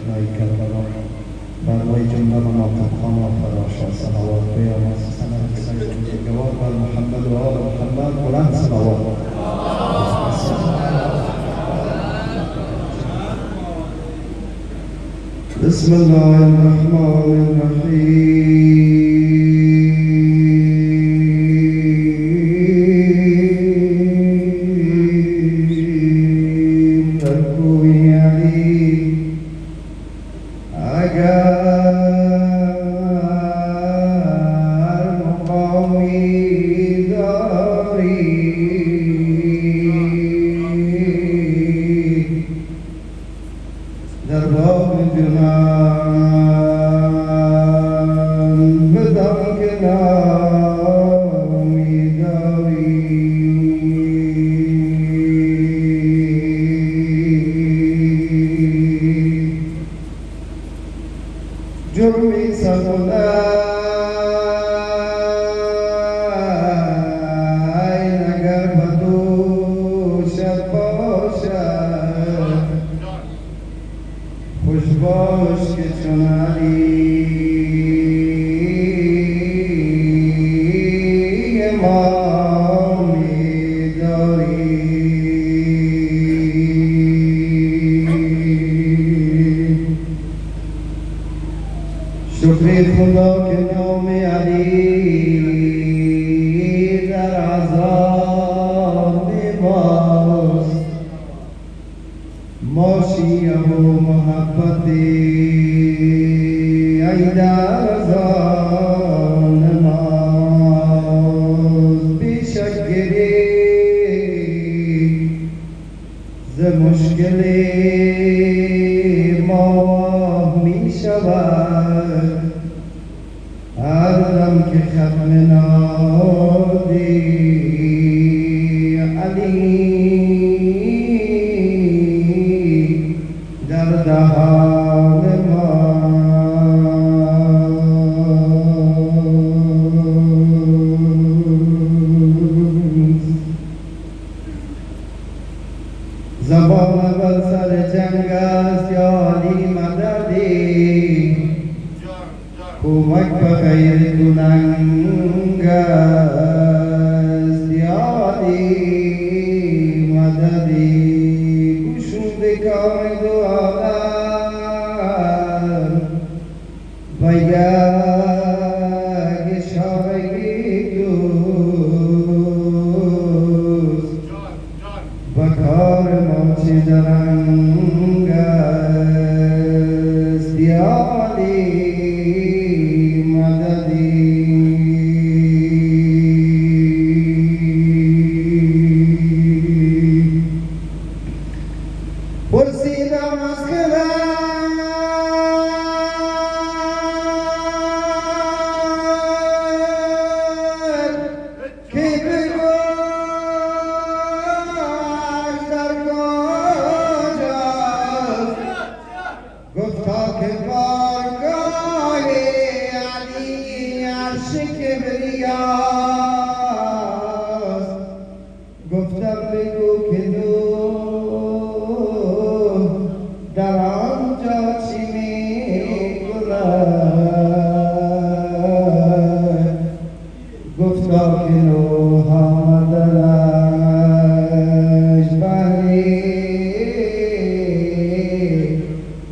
ابنای کربلا بر وی جمله مناطقان و فراشا صلوات بیامد سند سیدگوار بر محمد و آل محمد بلند صلوات. بسم الله الرحمن الرحیم. در کوی علی اگر مقامی داری در باب جنان بدان که نامی داری. جرمی سخنای نگر بدوشت باشد خوش باش که چون علی امامی داری. شکر خدا که نام علی در عذاب ماست، ما شیعه و محبتی ای در ازان ماست. بیشک گری ز مشکل ما می شود هر دم که ختم نادی علی در دهان ماست. زبان بر سر جنگ است یا علی مددی، کمک به غیر تو ننگ است یا علی مددی. گشوده کار دو عالم و یک اشاره دوست و کار ما چه درنگ است یا علی مددی. پرسیدم از خلق که بگوش در کجاست، گفتا که بارگاه علی عرش کبریاست. گفتم بگو که در آنجا چی می‌کند. گفتا که روح آمدنش بری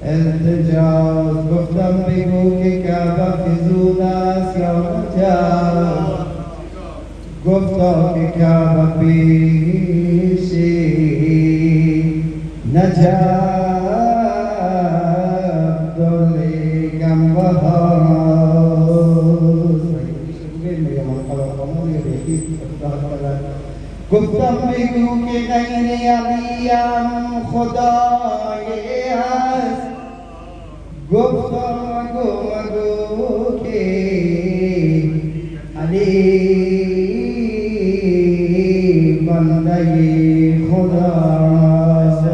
التجاست. گفتم بگو که کعبه فزون است یا نجات. گفتا که کعبه پیشی نجات دلی گنبه هاست. گفتم بگو که غیر علیم خدای هست. گفتا مگو که علی بنده خداست.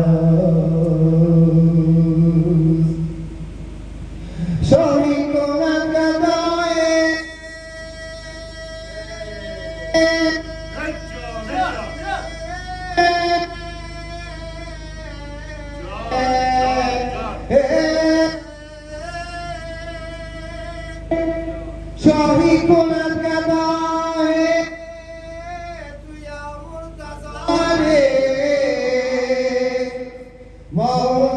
شاهی کند گدای شاهی کند گداه تو یا مرتضی ما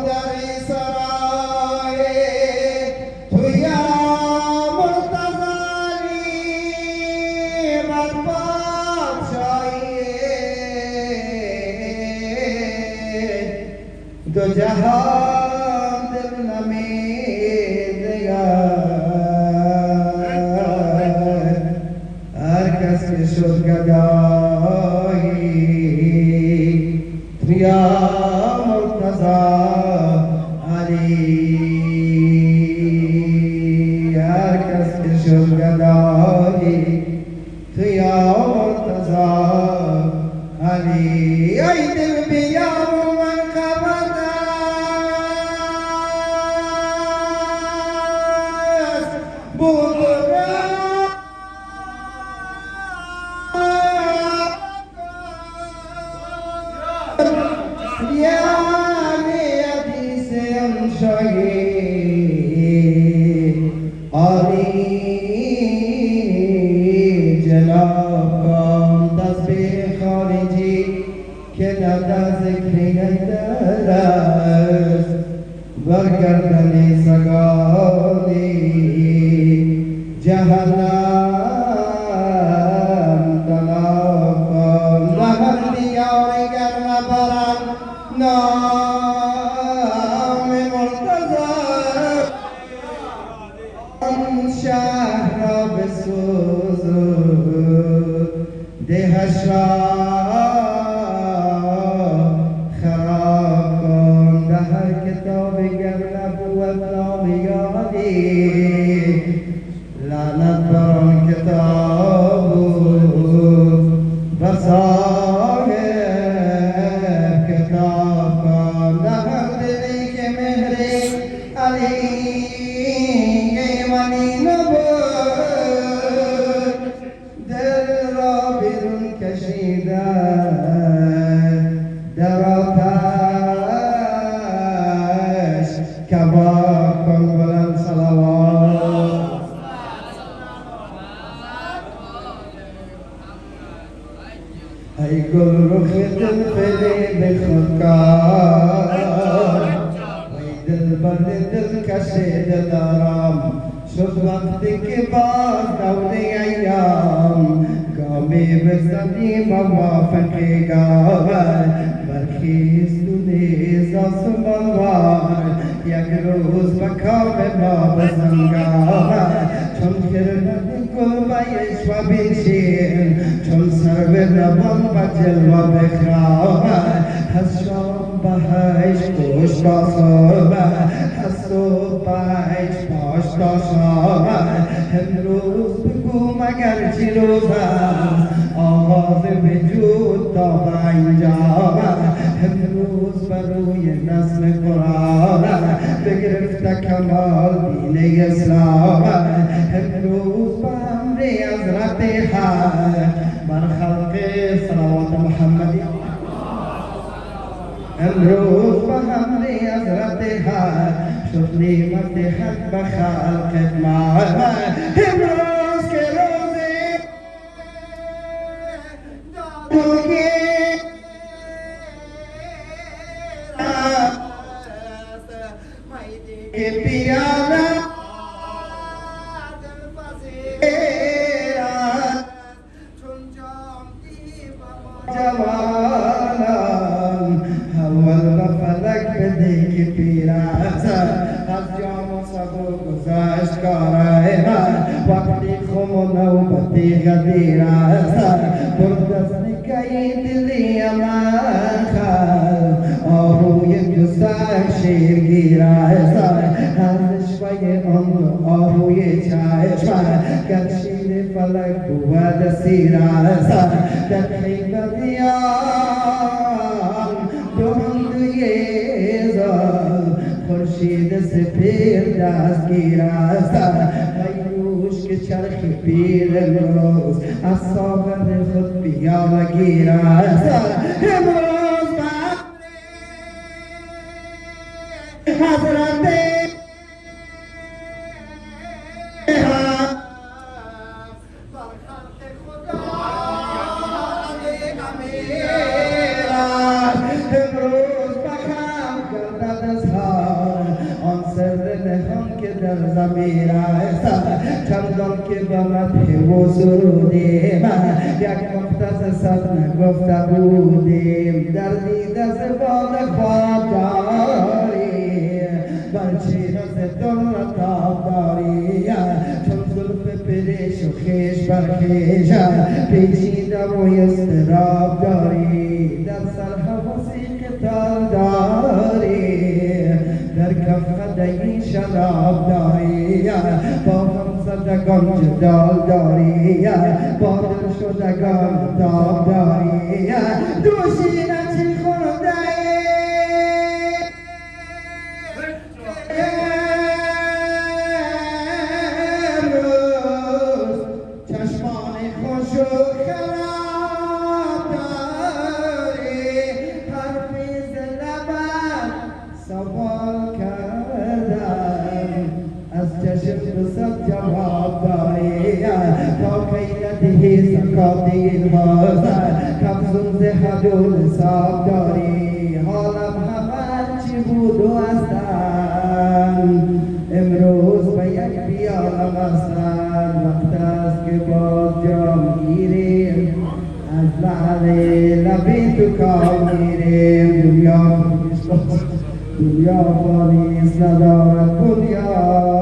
در سرای تو یا مرتضی بر پادشاهی دو جهان دل نمیدهد هر کس که شد گدایی تو یا مرتضی علی هر کس که شد گدایی تو یا مرتضی علی ای دل بیا من خبر است یعنی حدیث انشایی علی جناب کام تسبیح خارجی که ندا ذکری است برگردن سگانی جهنم طلاب کن لحن دیاری گر نبرم نام مرتضی آن شهر را بسوزد دهش را خراب کن به هر کتاب گر نبود نام یادی لعنت بر آن کتاب بر صاحب کتاب کن در دلی که مهر علی ولی نبود دل را بیرون کشیدن در آتش کباب کن بلند صلوات ای گل رخ دل فریب خودکار ای دل بر دل کش دلارام شد وقتی که باز دور ایام گامی بزدی موافقی گاور برخیست و نیز آسمان وار یک روز به کام ما بزنگاور چون خرمت گل بیش و بیشین چون سر به نبان و جلوه بخراور از شام بهش گوش تا صبح از صبح بهش باش تا شام امروز بگو مگر چی روز است آغاز وجود تا به انجام امروز بر روی نسل قرآن بگرفته کمال دین اسلام امروز به امر حضرت حق بر خلق صلوات محمدی امروز به امر حضرت حق شد نعمت حق به خلق امروز که روزه دادوگی که پیانا جوانان اول به فلک بده که پیراز از جام و صبر گذشت کاره وقتی خم و نوبتی غدیر است برد از نگهی دلی من خل آهوی دوستک شیرگیر است از شوی آن آهوی چشم گر شیر فلک بود سیر است در خیبتیان دوندوی زال خورشید سپیر دستگیر است پیروش که چرخ پیر امروز از ساغر خود پیاله گیر است امروز حضرت که در ضمیر است چندان که به مدح و سرود من یک نقطه صد نگفته بودیم در دیده زبان خواب داری برچین از دل تاب داری چون زلف پریش و خیش برخیش پیچیده و اضطراب داری در سر حواسی قتال داری در کف خدهی شراب داری با هم زدگان جدال داری با دل شدگان تاب داری دوشینه چی خورده امروز چشمان خوش و خراب داری حرفی ز لبت سوال کردم از چشم دوست جواب داری تا کیلتی سکات این بازد کفزون زهدون حساب داری حالم همه چی بود و هستن امروز به یک پیالم هستن وقت است که باز جام گیریم از لبی تو کام گیریم دنیا فانیست ندارد بنیاد